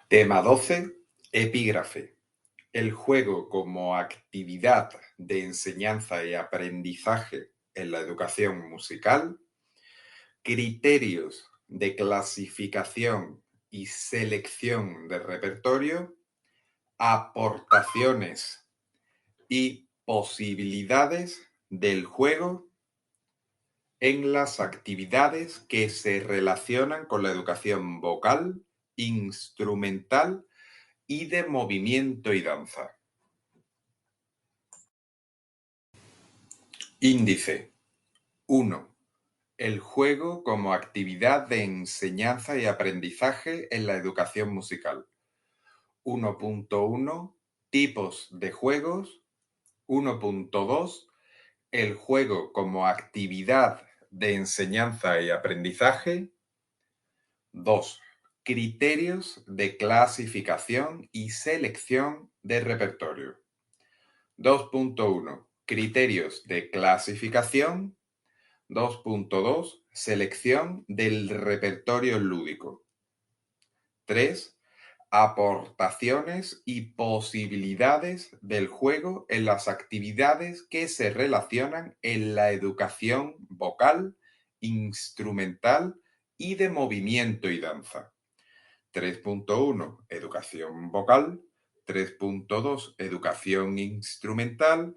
Tema 12. Epígrafe. El juego como actividad de enseñanza y aprendizaje en la educación musical. Criterios de clasificación y selección de repertorio. Aportaciones y posibilidades del juego en las actividades que se relacionan con la educación vocal, instrumental y de movimiento y danza. Índice 1. El juego como actividad de enseñanza y aprendizaje en la educación musical. 1.1. Tipos de juegos. 1.2. El juego como actividad de enseñanza y aprendizaje. 2. Criterios de clasificación y selección de repertorio. 2.1. Criterios de clasificación. 2.2. Selección del repertorio lúdico. 3. Aportaciones y posibilidades del juego en las actividades que se relacionan en la educación vocal, instrumental y de movimiento y danza. 3.1. Educación vocal. 3.2. Educación instrumental.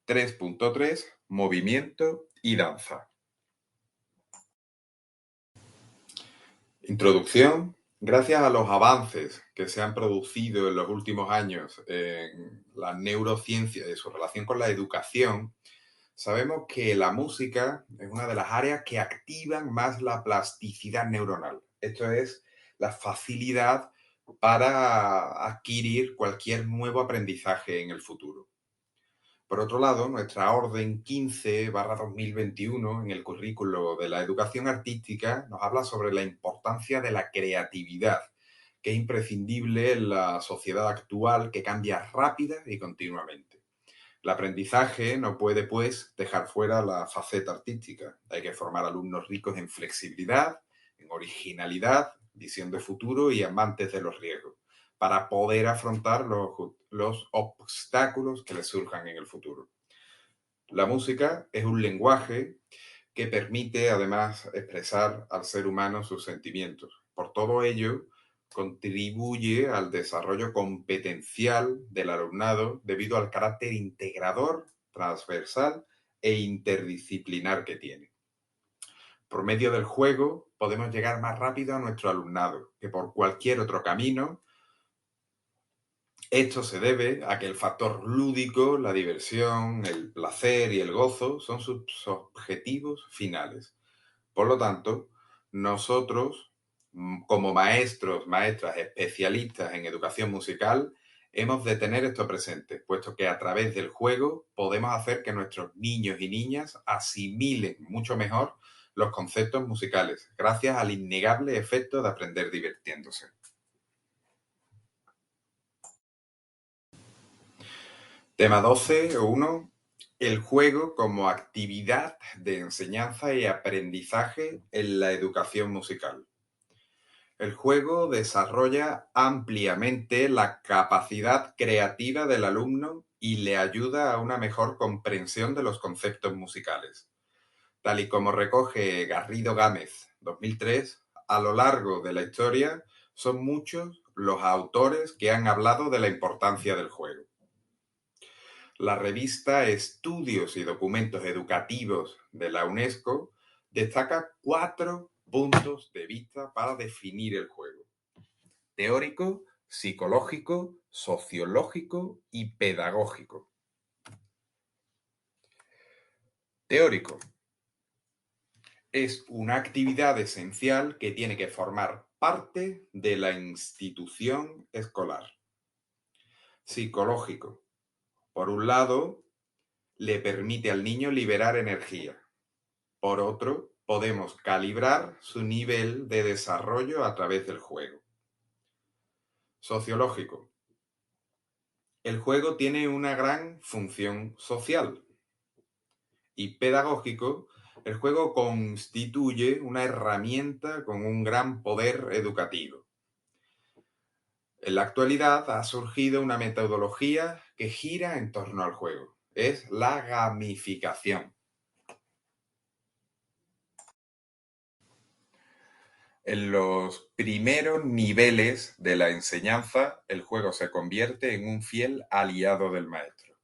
3.3. Movimiento y danza. Introducción. Gracias a los avances que se han producido en los últimos años en la neurociencia y su relación con la educación, sabemos que la música es una de las áreas que activan más la plasticidad neuronal. Esto es la facilidad para adquirir cualquier nuevo aprendizaje en el futuro. Por otro lado, nuestra Orden 15/2021 en el currículo de la educación artística nos habla sobre la importancia de la creatividad, que es imprescindible en la sociedad actual que cambia rápida y continuamente. El aprendizaje no puede, pues, dejar fuera la faceta artística. Hay que formar alumnos ricos en flexibilidad, en originalidad, visión de futuro y amantes de los riesgos, para poder afrontar los obstáculos que les surjan en el futuro. La música es un lenguaje que permite, además, expresar al ser humano sus sentimientos. Por todo ello, contribuye al desarrollo competencial del alumnado debido al carácter integrador, transversal e interdisciplinar que tiene. Por medio del juego podemos llegar más rápido a nuestro alumnado que por cualquier otro camino. Esto se debe a que el factor lúdico, la diversión, el placer y el gozo son sus objetivos finales. Por lo tanto, nosotros, como maestros, maestras especialistas en educación musical, hemos de tener esto presente, puesto que a través del juego podemos hacer que nuestros niños y niñas asimilen mucho mejor los conceptos musicales, gracias al innegable efecto de aprender divirtiéndose. Tema 12.1. El juego como actividad de enseñanza y aprendizaje en la educación musical. El juego desarrolla ampliamente la capacidad creativa del alumno y le ayuda a una mejor comprensión de los conceptos musicales. Tal y como recoge Garrido Gámez, 2003, a lo largo de la historia son muchos los autores que han hablado de la importancia del juego. La revista Estudios y Documentos Educativos de la UNESCO destaca 4 puntos de vista para definir el juego: teórico, psicológico, sociológico y pedagógico. Teórico. Es una actividad esencial que tiene que formar parte de la institución escolar. Psicológico. Por un lado, le permite al niño liberar energía. Por otro, podemos calibrar su nivel de desarrollo a través del juego. Sociológico. El juego tiene una gran función social. Y pedagógico, el juego constituye una herramienta con un gran poder educativo. En la actualidad ha surgido una metodología que gira en torno al juego. Es la gamificación. En los primeros niveles de la enseñanza, el juego se convierte en un fiel aliado del maestro,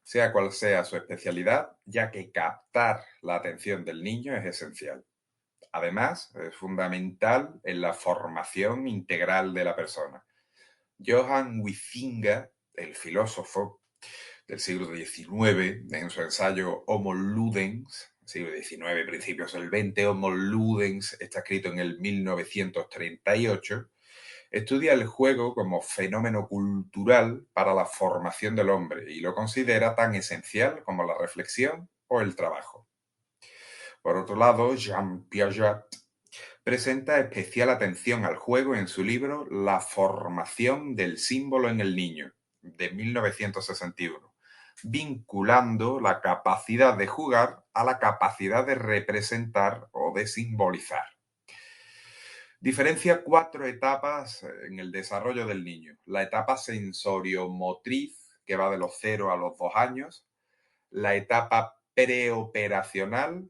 sea cual sea su especialidad, ya que captar la atención del niño es esencial. Además, es fundamental en la formación integral de la persona. Johann Huizinga, el filósofo del siglo XIX, en su ensayo Homo Ludens, siglo XIX, principios del XX, Homo Ludens, está escrito en el 1938, estudia el juego como fenómeno cultural para la formación del hombre y lo considera tan esencial como la reflexión o el trabajo. Por otro lado, Jean Piaget presenta especial atención al juego en su libro La formación del símbolo en el niño, de 1961, vinculando la capacidad de jugar a la capacidad de representar o de simbolizar. Diferencia 4 etapas en el desarrollo del niño. La etapa sensoriomotriz, que va de los 0 a los 2 años. La etapa preoperacional,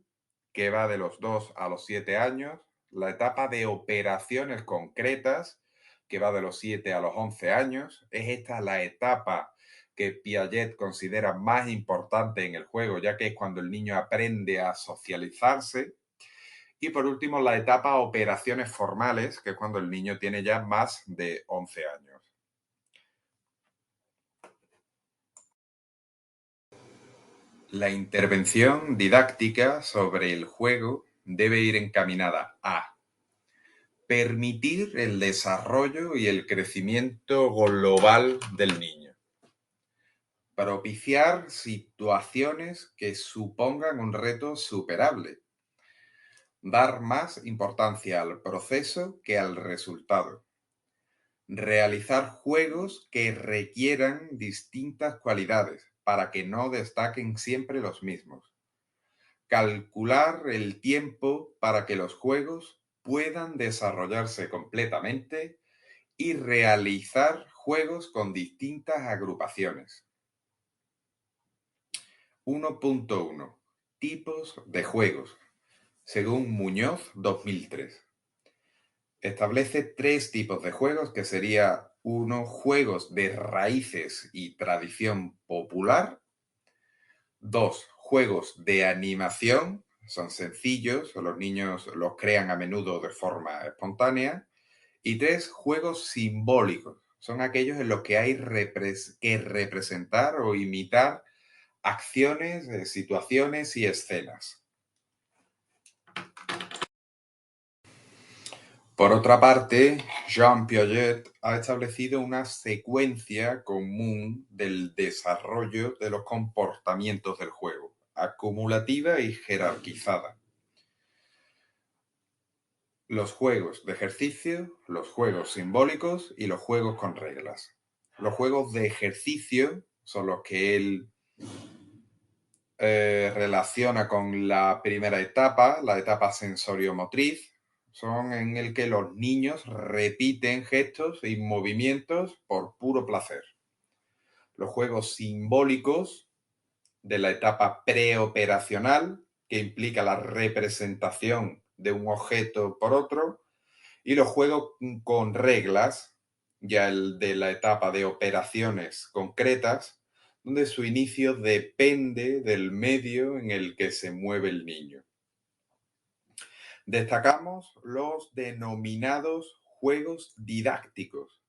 que va de los 2 a los 7 años. La etapa de operaciones concretas, que va de los 7 a los 11 años. Es esta la etapa que Piaget considera más importante en el juego, ya que es cuando el niño aprende a socializarse. Y por último, la etapa operaciones formales, que es cuando el niño tiene ya más de 11 años. La intervención didáctica sobre el juego debe ir encaminada a permitir el desarrollo y el crecimiento global del niño, propiciar situaciones que supongan un reto superable, dar más importancia al proceso que al resultado, realizar juegos que requieran distintas cualidades para que no destaquen siempre los mismos, calcular el tiempo para que los juegos puedan desarrollarse completamente y realizar juegos con distintas agrupaciones. 1.1. Tipos de juegos, según Muñoz 2003. Establece 3 tipos de juegos, que sería 1, juegos de raíces y tradición popular. 2, juegos de animación, son sencillos, los niños los crean a menudo de forma espontánea. Y 3, juegos simbólicos, son aquellos en los que hay que representar o imitar acciones, situaciones y escenas. Por otra parte, Jean Piaget ha establecido una secuencia común del desarrollo de los comportamientos del juego, acumulativa y jerarquizada. Los juegos de ejercicio, los juegos simbólicos y los juegos con reglas. Los juegos de ejercicio son los que él relaciona con la primera etapa, la etapa sensoriomotriz. Son en el que los niños repiten gestos y movimientos por puro placer. Los juegos simbólicos de la etapa preoperacional, que implica la representación de un objeto por otro, y los juegos con reglas, ya el de la etapa de operaciones concretas, donde su inicio depende del medio en el que se mueve el niño. Destacamos los denominados juegos didácticos.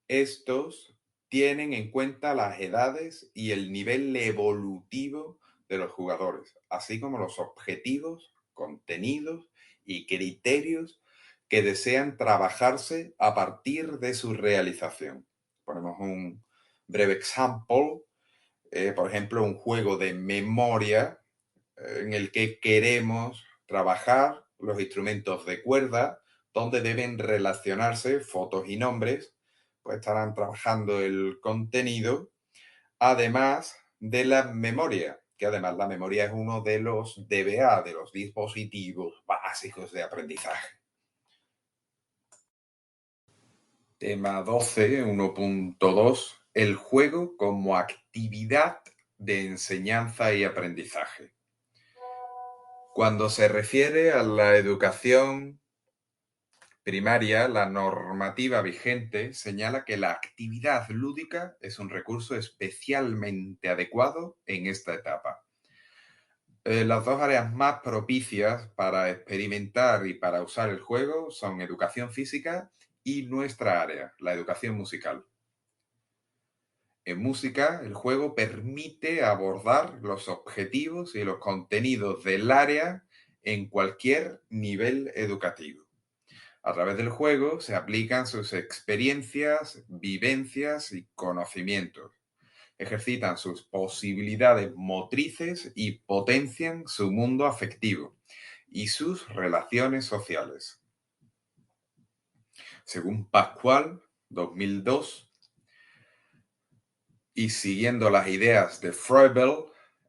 Estos tienen en cuenta las edades y el nivel evolutivo de los jugadores, así como los objetivos, contenidos y criterios que desean trabajarse a partir de su realización. Ponemos un breve ejemplo, por ejemplo, un juego de memoria en el que queremos trabajar los instrumentos de cuerda, donde deben relacionarse fotos y nombres, pues estarán trabajando el contenido, además de la memoria, que además la memoria es uno de los DBA, de los dispositivos básicos de aprendizaje. Tema 12, 1.2, el juego como actividad de enseñanza y aprendizaje. Cuando se refiere a la educación primaria, la normativa vigente señala que la actividad lúdica es un recurso especialmente adecuado en esta etapa. Las dos áreas más propicias para experimentar y para usar el juego son educación física y nuestra área, la educación musical. En música, el juego permite abordar los objetivos y los contenidos del área en cualquier nivel educativo. A través del juego se aplican sus experiencias, vivencias y conocimientos. Ejercitan sus posibilidades motrices y potencian su mundo afectivo y sus relaciones sociales. Según Pascual, 2002, y siguiendo las ideas de Froebel,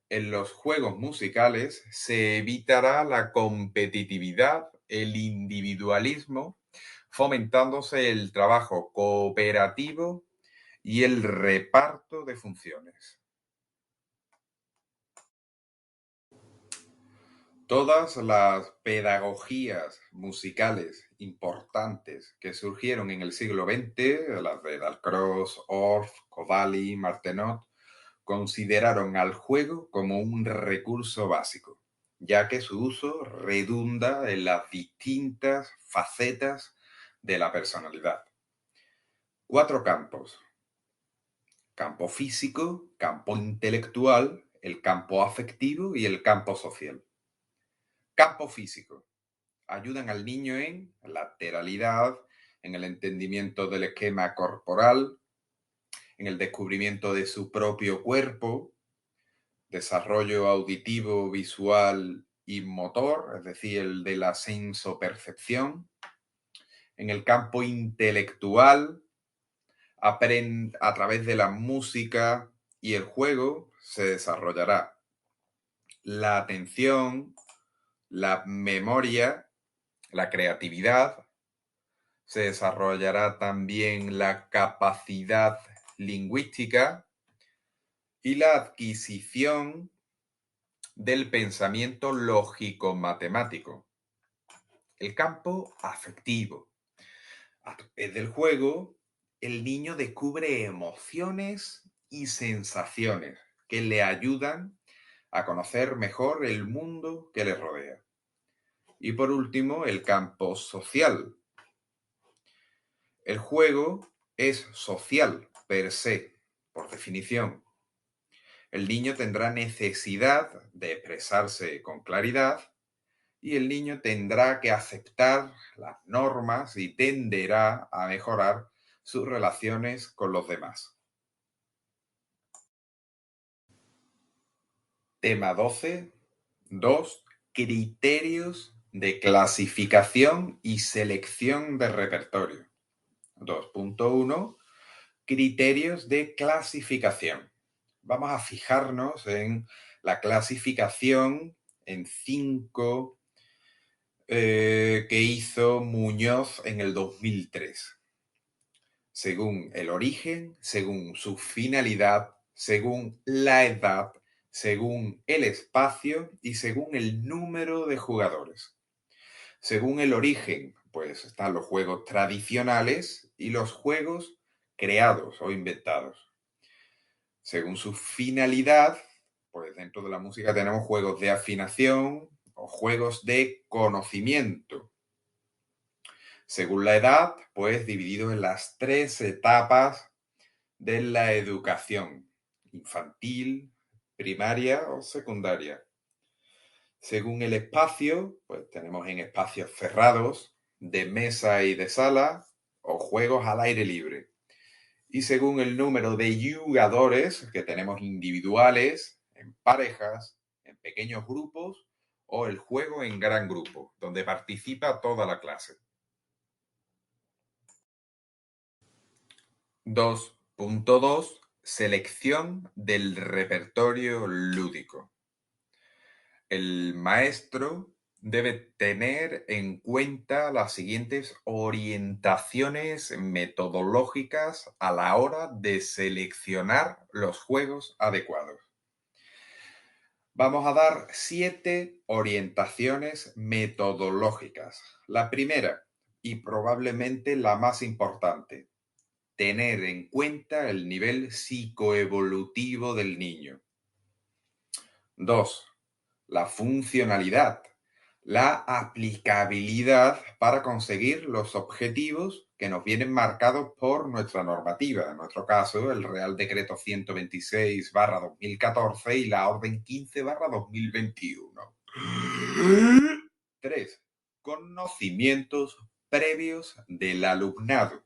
en los juegos musicales se evitará la competitividad, el individualismo, fomentándose el trabajo cooperativo y el reparto de funciones. Todas las pedagogías musicales importantes que surgieron en el siglo XX, las de Dalcroze, Orff, Kodály, Martenot, consideraron al juego como un recurso básico, ya que su uso redunda en las distintas facetas de la personalidad. 4 campos: campo físico, campo intelectual, el campo afectivo y el campo social. Campo físico: ayudan al niño en lateralidad, en el entendimiento del esquema corporal, en el descubrimiento de su propio cuerpo, desarrollo auditivo, visual y motor, es decir, el de la sensopercepción. En el campo intelectual, a través de la música y el juego se desarrollará la atención, la memoria, la creatividad. Se desarrollará también la capacidad lingüística y la adquisición del pensamiento lógico-matemático. El campo afectivo: a través del juego, el niño descubre emociones y sensaciones que le ayudan a conocer mejor el mundo que le rodea. Y por último, el campo social. El juego es social per se, por definición. El niño tendrá necesidad de expresarse con claridad y el niño tendrá que aceptar las normas y tenderá a mejorar sus relaciones con los demás. Tema 12. 2. Criterios de clasificación y selección de repertorio. 2.1. Criterios de clasificación. Vamos a fijarnos en la clasificación en 5 que hizo Muñoz en el 2003. Según el origen, según su finalidad, según la edad, según el espacio y según el número de jugadores. Según el origen, pues están los juegos tradicionales y los juegos creados o inventados. Según su finalidad, pues dentro de la música tenemos juegos de afinación o juegos de conocimiento. Según la edad, pues divididos en las 3 etapas de la educación: infantil, primaria o secundaria. Según el espacio, pues tenemos en espacios cerrados, de mesa y de sala, o juegos al aire libre. Y según el número de jugadores que tenemos individuales, en parejas, en pequeños grupos o el juego en gran grupo, donde participa toda la clase. 2.2. Selección del repertorio lúdico. El maestro debe tener en cuenta las siguientes orientaciones metodológicas a la hora de seleccionar los juegos adecuados. Vamos a dar 7 orientaciones metodológicas. La primera, y probablemente la más importante, tener en cuenta el nivel psicoevolutivo del niño. 2. La funcionalidad, la aplicabilidad para conseguir los objetivos que nos vienen marcados por nuestra normativa, en nuestro caso el Real Decreto 126/2014 y la Orden 15/2021. 3. Conocimientos previos del alumnado,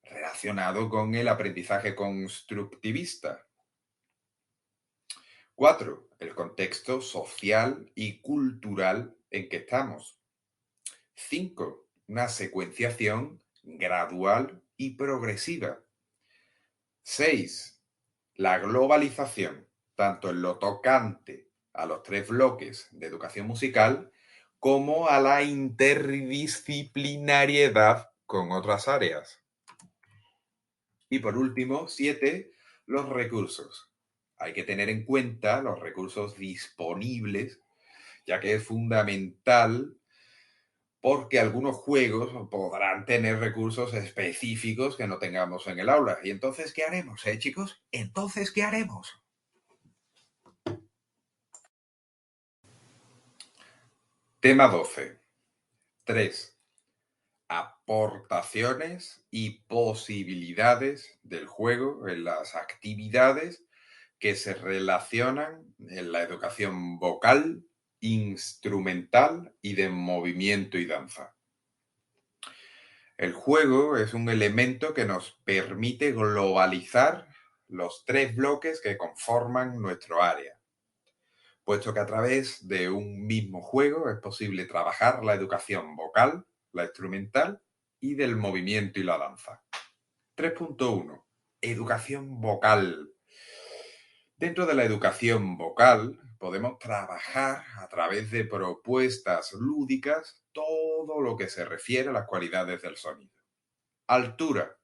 relacionado con el aprendizaje constructivista. 4. El contexto social y cultural en que estamos. 5. Una secuenciación gradual y progresiva. 6. La globalización, tanto en lo tocante a los 3 bloques de educación musical como a la interdisciplinariedad con otras áreas. Y por último, 7. Los recursos. Hay que tener en cuenta los recursos disponibles, ya que es fundamental porque algunos juegos podrán tener recursos específicos que no tengamos en el aula. ¿Y entonces qué haremos, chicos? ¿Entonces qué haremos? Tema 12. 3. Aportaciones y posibilidades del juego en las actividades que se relacionan en la educación vocal, instrumental y de movimiento y danza. El juego es un elemento que nos permite globalizar los 3 bloques que conforman nuestro área, puesto que a través de un mismo juego es posible trabajar la educación vocal, la instrumental y del movimiento y la danza. 3.1. Educación vocal. Dentro de la educación vocal podemos trabajar a través de propuestas lúdicas todo lo que se refiere a las cualidades del sonido. Altura.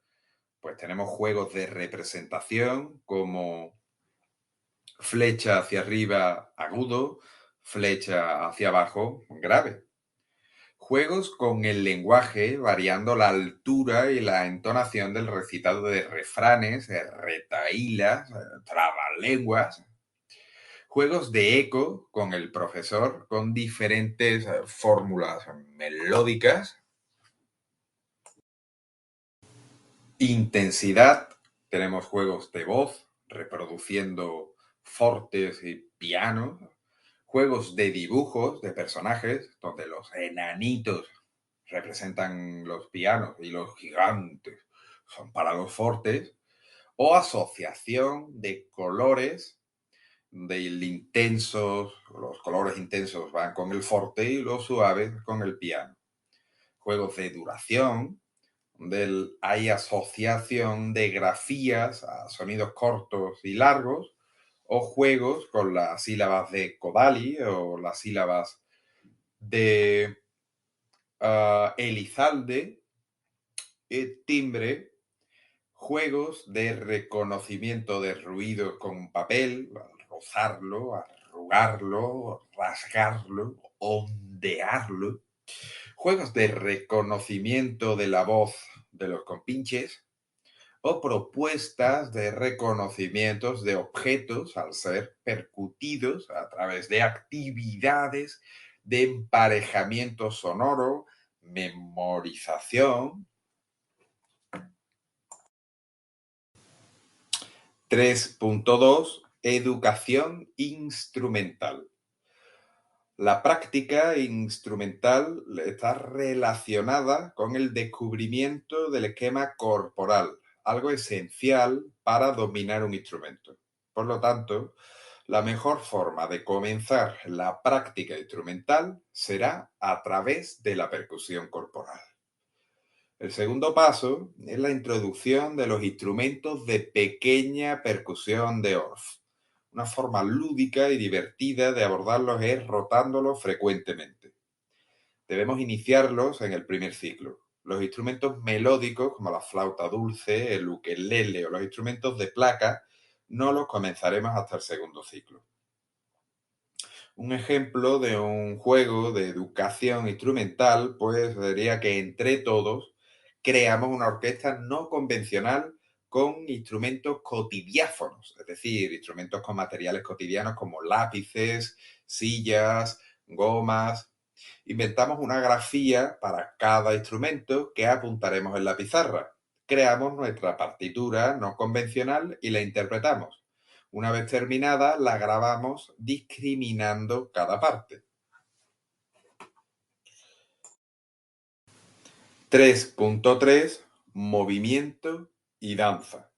Pues tenemos juegos de representación como flecha hacia arriba agudo, flecha hacia abajo grave. Juegos con el lenguaje variando la altura y la entonación del recitado de refranes, retahílas, trabalenguas. Juegos de eco con el profesor con diferentes fórmulas melódicas. Intensidad. Tenemos juegos de voz reproduciendo fortes y pianos. Juegos de dibujos de personajes donde los enanitos representan los pianos y los gigantes son para los fortes. O asociación de colores los colores intensos van con el forte y los suaves con el piano. Juegos de duración, donde hay asociación de grafías a sonidos cortos y largos, o juegos con las sílabas de Kodali o las sílabas de Elizalde, timbre, juegos de reconocimiento de ruidos con papel, rozarlo, arrugarlo, rasgarlo, ondearlo. Juegos de reconocimiento de la voz de los compinches o propuestas de reconocimientos de objetos al ser percutidos a través de actividades de emparejamiento sonoro, memorización. 3.2. Educación instrumental. La práctica instrumental está relacionada con el descubrimiento del esquema corporal, algo esencial para dominar un instrumento. Por lo tanto, la mejor forma de comenzar la práctica instrumental será a través de la percusión corporal. El segundo paso es la introducción de los instrumentos de pequeña percusión de Orff, Una forma lúdica y divertida de abordarlos es rotándolos frecuentemente. Debemos iniciarlos en el primer ciclo. Los instrumentos melódicos, como la flauta dulce, el ukelele o los instrumentos de placa, no los comenzaremos hasta el segundo ciclo. Un ejemplo de un juego de educación instrumental, pues sería que entre todos creamos una orquesta no convencional con instrumentos cotidiáfonos, es decir, instrumentos con materiales cotidianos como lápices, sillas, gomas. Inventamos una grafía para cada instrumento que apuntaremos en la pizarra. Creamos nuestra partitura no convencional y la interpretamos. Una vez terminada, la grabamos discriminando cada parte. 3.3. Movimiento y danza.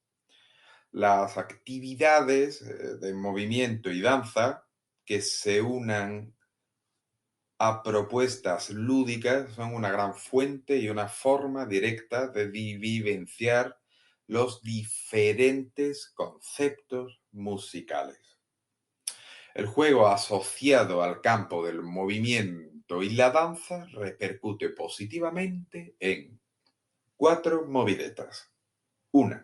Las actividades de movimiento y danza que se unan a propuestas lúdicas son una gran fuente y una forma directa de vivenciar los diferentes conceptos musicales. El juego asociado al campo del movimiento y la danza repercute positivamente en 4 movidetas. 1.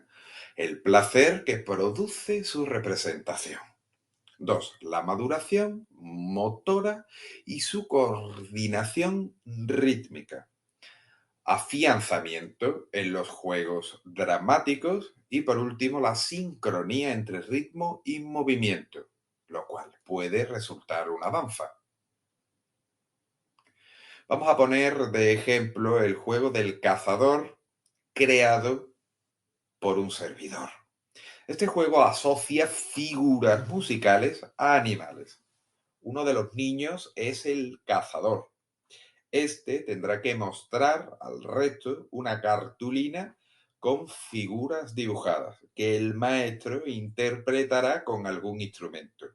El placer que produce su representación. 2. La maduración motora y su coordinación rítmica. Afianzamiento en los juegos dramáticos y por último la sincronía entre ritmo y movimiento, lo cual puede resultar una danza. Vamos a poner de ejemplo el juego del cazador creado por un servidor. Este juego asocia figuras musicales a animales. Uno de los niños es el cazador. Este tendrá que mostrar al resto una cartulina con figuras dibujadas que el maestro interpretará con algún instrumento.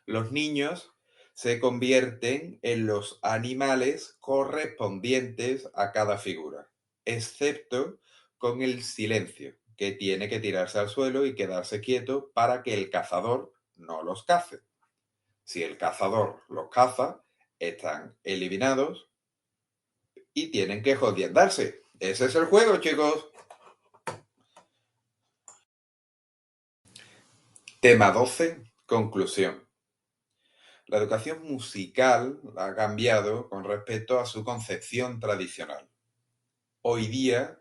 Los niños se convierten en los animales correspondientes a cada figura, excepto con el silencio, que tiene que tirarse al suelo y quedarse quieto para que el cazador no los cace. Si el cazador los caza, están eliminados y tienen que jodiendarse. Ese es el juego, chicos. Tema 12. Conclusión. La educación musical ha cambiado con respecto a su concepción tradicional. Hoy día,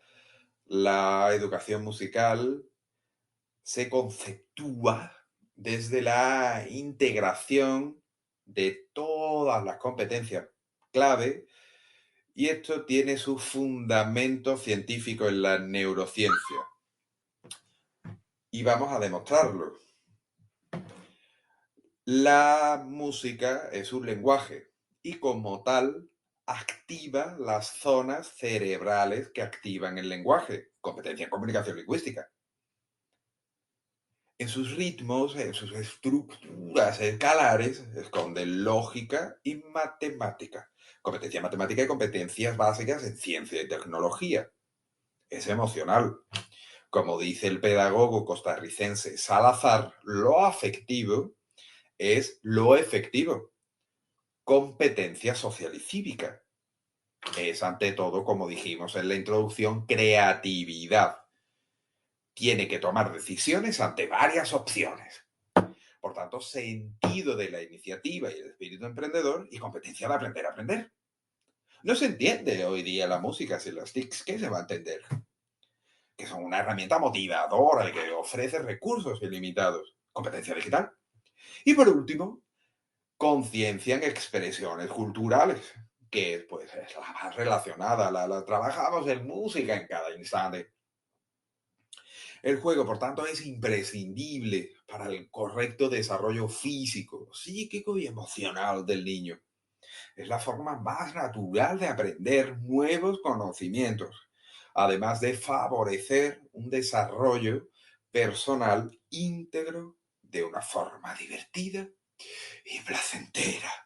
la educación musical se conceptúa desde la integración de todas las competencias clave y esto tiene su fundamento científico en la neurociencia. Y vamos a demostrarlo. La música es un lenguaje y como tal activa las zonas cerebrales que activan el lenguaje, competencia en comunicación lingüística. En sus ritmos, en sus estructuras escalares, esconden lógica y matemática. Competencia matemática y competencias básicas en ciencia y tecnología. Es emocional. Como dice el pedagogo costarricense Salazar, lo afectivo es lo efectivo. Competencia social y cívica. Es ante todo, como dijimos en la introducción, creatividad. Tiene que tomar decisiones ante varias opciones. Por tanto, sentido de la iniciativa y el espíritu emprendedor y competencia de aprender a aprender. No se entiende hoy día la música sin las TICs. ¿Qué se va a entender? Que son una herramienta motivadora y que ofrece recursos ilimitados. Competencia digital. Y por último, conciencia en expresiones culturales, que pues, es la más relacionada, la trabajamos en música en cada instante. El juego, por tanto, es imprescindible para el correcto desarrollo físico, psíquico y emocional del niño. Es la forma más natural de aprender nuevos conocimientos, además de favorecer un desarrollo personal íntegro de una forma divertida y placentera.